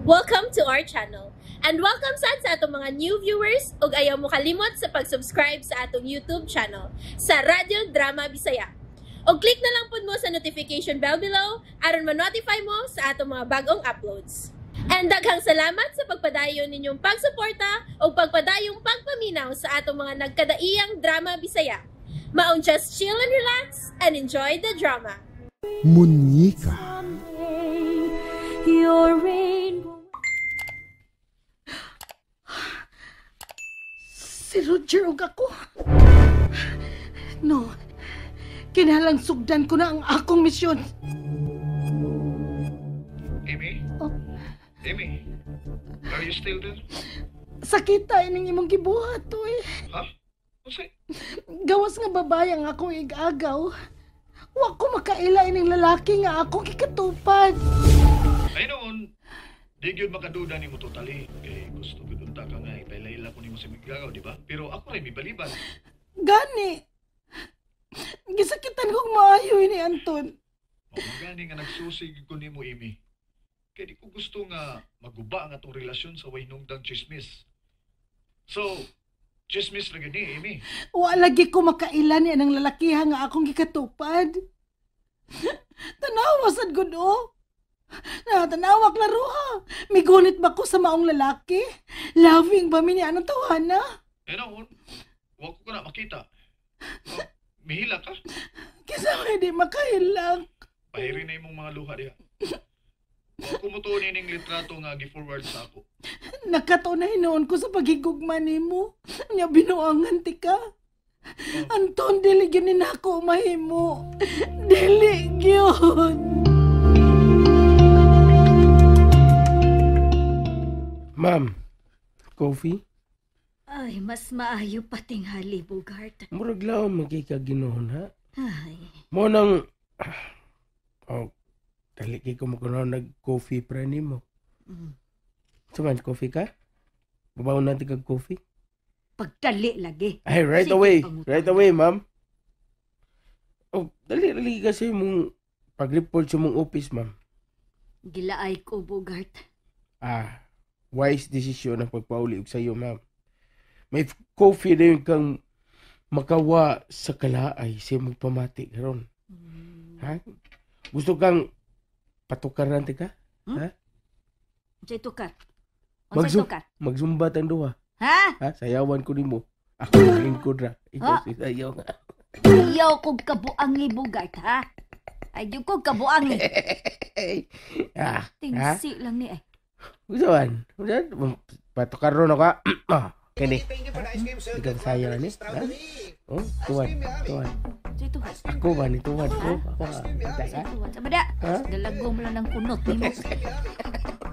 Welcome to our channel. And welcome sa atong mga new viewers ug ayaw mo kalimot sa pag-subscribe sa atong YouTube channel sa Radyo Drama Bisaya. O click na lang pud mo sa notification bell below aron ma-notify mo sa atong mga bagong uploads. And daghang salamat sa pagpadayon ninyong pagsuporta o pagpadayong pagpaminaw sa atong mga nagkadaiyang Drama Bisaya. Maong just chill and relax and enjoy the drama. Muñeca. Your rainbow. Si Roger ug ako. No. Kinahanglan sugdan ko na ang akong misyon. Amy? Oh. Amy? Are you still there? Sakita ining imong gibuhat to eh. Ha? Kasi? Gawas nga babae ang akong igagaw. Wa ko makaila ining lalaki nga akong gikatupad. Ay noon, di gyud makaduda ni mo totally. Kay gusto gyud unta ka nga ipailaila ko nimo sa migagaw, di ba? Pero ako rin mibaliban. Gani. Gisakitan kong maayo ni Anton. Gani nga nagsusig ko nimo, Amy. Kay di ko gusto nga maguba ang atong relasyon sa way nungdang chismis. So, chismis ra gyud ni, Amy. Wa lagi ko makaila ni anang lalakiha nga akong gikatupad. Tanawa sad gud o. Tanawak laro ha. Migunit ba ko sa maong lalaki? Loving ba mi ni anong tawana? Eh noon, wag ko na makita. Oh, mihila ka. Kisa may di makahilak. Pahiri na imong mga luha diha. O kumutuon ining litrato nga gi-forward sa ako. Nakatunay noon ko sa paghigugma nimo. Nya binuangan ti ka. Anton, dili gyud ni nako mahimo. Dili gyud. Ma'am, coffee? Ay, mas maayo pating hali, Bogart. Murag lang magkikaginoon, ha? Ay, Mo nang... Oh, taliki ko mo kuno nag-coffee pra nimo. Saman, coffee ka? Babaw natin kag-coffee? pagdali lagi. Ay, right Sige, away. pangutan. Right away, ma'am. Oh, dali kasi mong pag-report sa mong office, ma'am. Gilaay ko, Bogart. Wise decision ang pagpauli og sayo, ma'am. May coffee na yun kang makawa sa kalaay sa mong pamati karon. Ha? Gusto kang patukaran ka? Ha? Unsay tukar? Unsay tukar? Magsumbat ang duha. Ha? Ha? Sayawan ko nimo. Ako ang lingkod ra. Ikaw Ha? si sayaw nga. Ayaw kong kabuangi, Bogart, ha? Ayaw kong kabuangi. Ha? Tingsi lang ni ay. Gusto man? Patukaron ako. Kini. Ikaw sayaw ni. Ha? Oh, tuwan. Unsay tukar? Ako ba ni tuwan ko? Ako ha? Unsay tuwan? Sabada, Ha? dalagom lang ng kunot ni mo.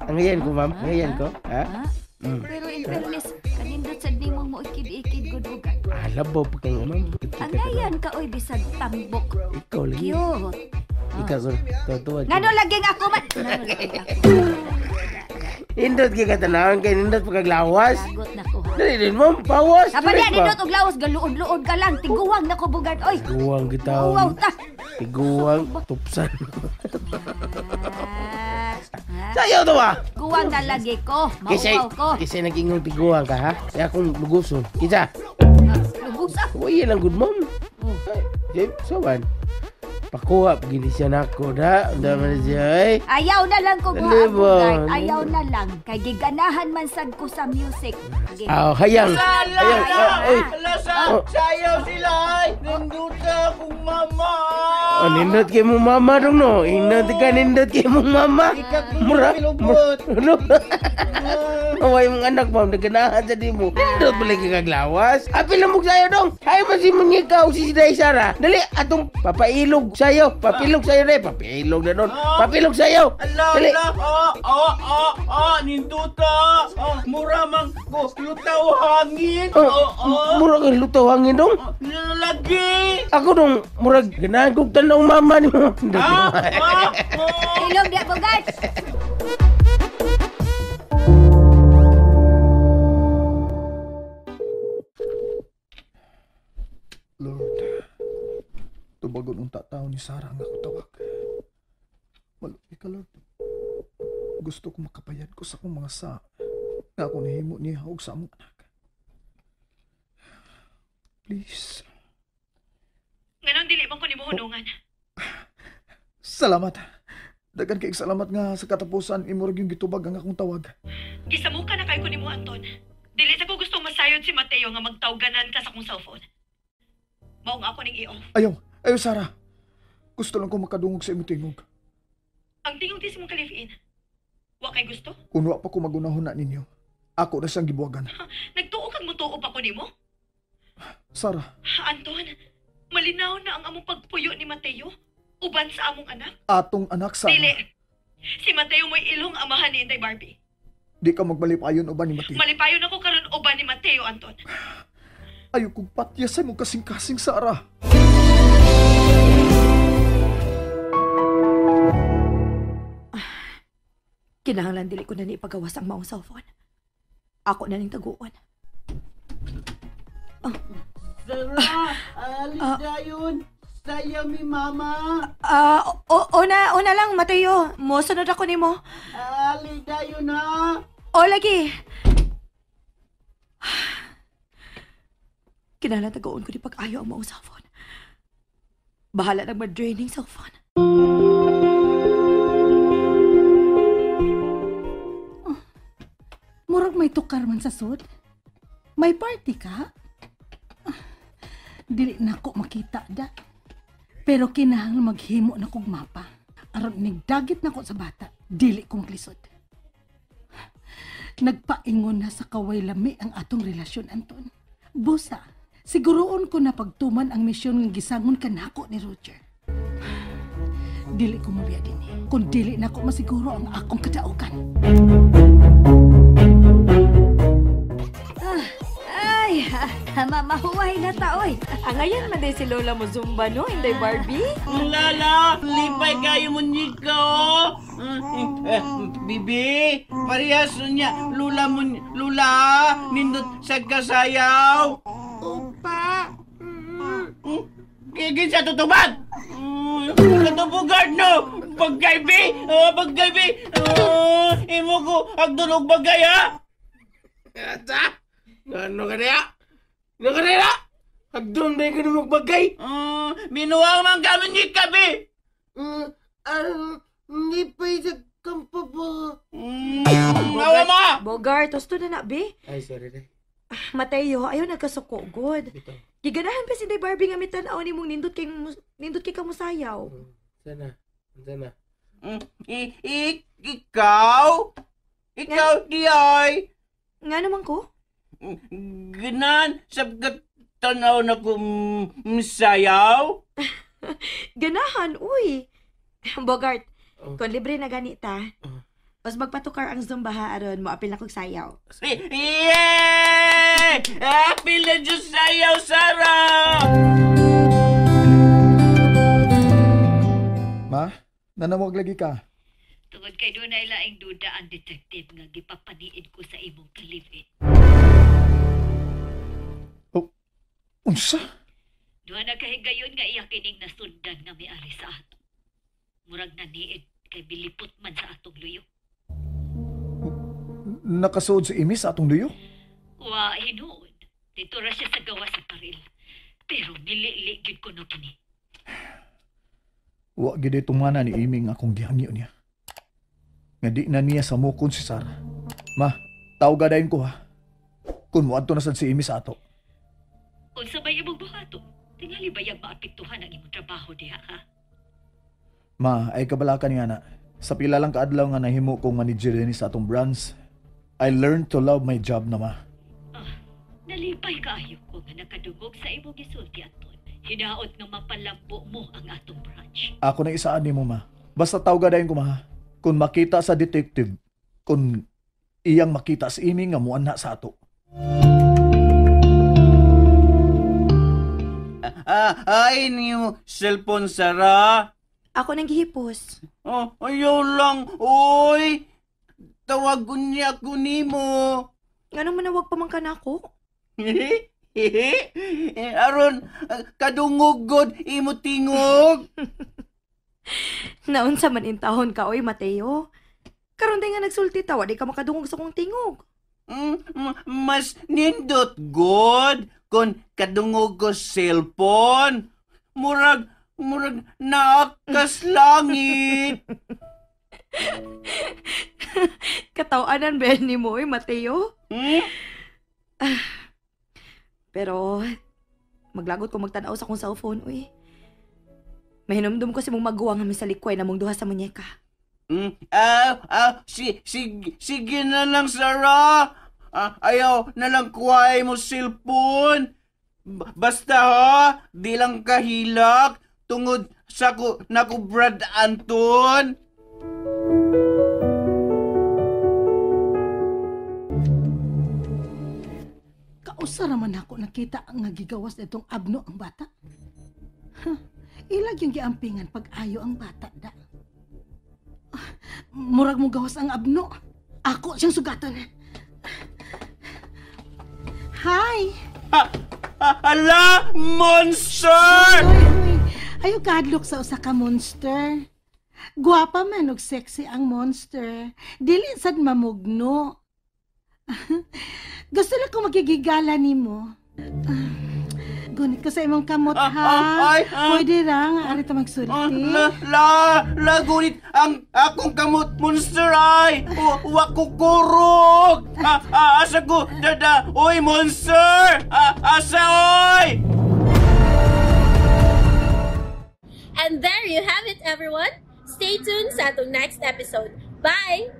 Ang ngayon ko, ma'am. Ngayon ko. Ha? Ha? Mm. Pero in fairness, kanindot sa di mo ikid-ikid, good Bogart. Labaw pa kayo, ma'am. Ang ngayon ka, oy, bisag tambok. Ikaw lagi. Cute. Ikaw, tuwan. Ngano laging ako man? Ngano laging ako? Indot kay katanawang kay nindot pagkaglawas. Lagot na ko. ha? Dali din mo, pawas. Apa niya, nindot og lawas, galuod-luod ka lang. Tiguwang na ko, Bogart. Oy, Tiguang kita. wow ta. Tiguang, tupsan. Ha? Sayaw to ba? Guwang na lagi ko. Mauwaw ko. Kasi nag-ingong tiguang ka, ha? Kaya akong luguson. Kita. Lubusa. Uy, yan ang good mom. Oh. Ay, so man. Pakuha, gini siya na ako, da. Dama na siya, ay. Ayaw na lang ko Ano guha, ba? Bogart. Ayaw na lang. Kay giganahan man sad ko sa music. Sige. Hayang. Hayang. Ay. Sayaw sila ay! Ninduta akong mama! Nindot kay mong mama dong, no? Nindot kay mong mama. Mura. Ano? Away mong anak mo, naganahan sa di mo. Nindot mo lagi kaglawas. Apil na mong sayo dong. Hay ba si Muñeca o si Siday Sara? Dali, atong papailog sayo. Papilog sayo na papilog na doon. Papilog sayo. Dali. Ninduta! Mura mang lutaw hangin! Mura kang lutaw hangin dong. Lagi! Ako dong, murag ganahan kong tanong mama ni mo. Ilog dia, Bogart. Lord, tubagon ang tataw ni Sarah nga ako tawag. Malupi ka, Lord. Gusto ko makapayad ko sa akong mga sa nga ako nahimo niya og sa among anak. Please. Nganong dili man ko nimo hunungan. Salamat. Dagan kay salamat nga sa katapusan imo ra gyud gitubag ang akong tawag. Gisamuka na kay ko nimo Anton. Dili sa ko gusto masayod si Mateo nga magtawganan ka sa akong cellphone. Maong ako ning i-off. Ayaw, Sarah. Gusto lang ko makadungog sa imong tingog. Ang tingog di sa mong kalifin. Wa kay gusto? Kung wa pa ko magunahon na ninyo, ako na siyang gibuwagan. Nagtuo kag mutuo pa ko nimo? Sarah, Anton, malinaw na ang among pagpuyo ni Mateo uban sa among anak. atong anak Sarah. Dili. Si Mateo mo'y ilong amahan ni Inday Barbie. Di ka magbalipayon uban ni Mateo. Malipayon ako karon uban ni Mateo, Anton. Ayaw kong patyasay mo kasing-kasing, Sarah. Kinahanglan dili ko na ni ipagawas ang maong cellphone. Ako na ning taguan. Sarah, alis dayon. Saya mi mama. Una lang, Mateo. Mosunod ako nimo. Alis dayon ha. O, lagi. Kinahanglan taguan ko ni pag-ayo ang maong cellphone. Bahala nang ma-draining cellphone. Murag may tukar man sa sud. May party ka? Dili na ko makita da. Pero kinahanglan maghimo na kog mapa. Aron nigdagit na ko sa bata. Dili ko maglisod. Nagpaingon na sa kaway lami ang atong relasyon, Anton. Busa, siguroon ko na pagtuman ang misyon ng gisangon kanako ni Roger. Dili ko muliya din eh. Kung dili na ko masiguro ang akong kadaugan. Ay, mahuway na taoy. Ngayon man din si Lola mo Zumba, no? Inday Barbie? Lala, lipay kayo mo niko. Bibi, parehas niya. Lula mo, Lula, nindot sa kasayaw. Opa. Kigin sa tutubag. Katubugard no. Pagkaibi, pagkaibi. Imo ko, agdulog bagay ha. Ata? Ano ka niya? Ano ka niya? Agdun na yung magbagay. Binuwang man kami ni Kabi. Hindi pa isa kampa ba? Awa mo! Bogart, tosto na na, be. Ay, sorry na. Mateo, ayaw nagkasuko, good. Bitaw. Giganahan pa si Inday Barbie nga mitanaw ni mong nindot kay kamusayaw. Sana. Sana. Ikaw? Ikaw di ay? Nga naman ko? Ganan, sabgat tanaw na sayaw? Ganahan, uy. Bogart, Oh. kung libre na ganita, mas magpatukar ang Zumba ha, aron mo apil na kong sayaw. Yay! Apil na Diyos sayaw, Sarah! Ma, nanawag lagi ka. Tungod kay doon ay laing duda ang detective nga gipapaniid ko sa imong kalivin. Unsa? Duha na kahigayon nga iya kining nasundan nga may-ari sa ato. Murag naniid kay bilipot man sa atong luyo. Nakasuod sa imis sa atong luyo? Wa hinuon. Dito ra siya sa gawa sa paril. Pero nilili gyud ko no kini. Wa gid tumana ni Iming akong gihangyo niya. Nga di na niya sa mukon si Sarah. Ma, tawgadayon ko ha. Kung muadto na sad si Imi sa ato. Unsa ba imong buhaton? Tingali ba yung maapektuhan ang imong trabaho diha ha? Ma, ay kabalakan nga na. Sa pila lang kaadlaw nga nahimo kong manager din sa atong branch, I learned to love my job na, ma. Nalipay kaayo ko nga nakadungog sa imong gisulti aton. Hinaot nga mapalambo mo ang atong branch. Ako na isaan ni mo, ma. Basta tawgadayon ko, ma. Kung makita sa detective, kung iyang makita sa Imi nga muanha sa ato. Ay niyo cellphone, Sarah. Ako nang gihipos. Oh, ayaw lang. Oy! Tawagon niya ako nimo. Nga naman nawag pa man ka na ako. Aron, kadungog god, imo tingog. Naunsa man intahon ka, oy, Mateo. Karon day nga nagsulti tawa, di ka makadungog sa kong tingog. Mas nindot good kon kadungog ko cellphone. Murag naakas langit. Katawanan ba ni mo, Mateo? Pero, maglagot ko magtanaw sa kong cellphone, uy. Mahinumdum ko si mong magawa nga sa likway na mong duha sa munyeka. Sige na lang, Sarah. Ayaw na lang kuhay mo cellphone. Basta ha, di lang kahilak tungod sa naku Brad Anton. Kausa raman ako nakita ang nagigawas itong abno ang bata. Ilag yung giampingan pag ayo ang bata da. Murag mo gawas ang abno. Ako siyang sugatan. Hi! Ala! Monster! Uy, ayaw kadlok sa usa ka monster. Guwapa man og sexy ang monster. Dili sad mamugno. Gusto lang ko magigigala nimo. Gunit ko sa imong kamot, ha? Pwede ra nga ari ta magsulti. Gunit ang akong kamot, monster ay! Wa ko kurog! Asa ko, dada! Oy, monster! Asa, oy! And there you have it, everyone. Stay tuned sa atong next episode. Bye!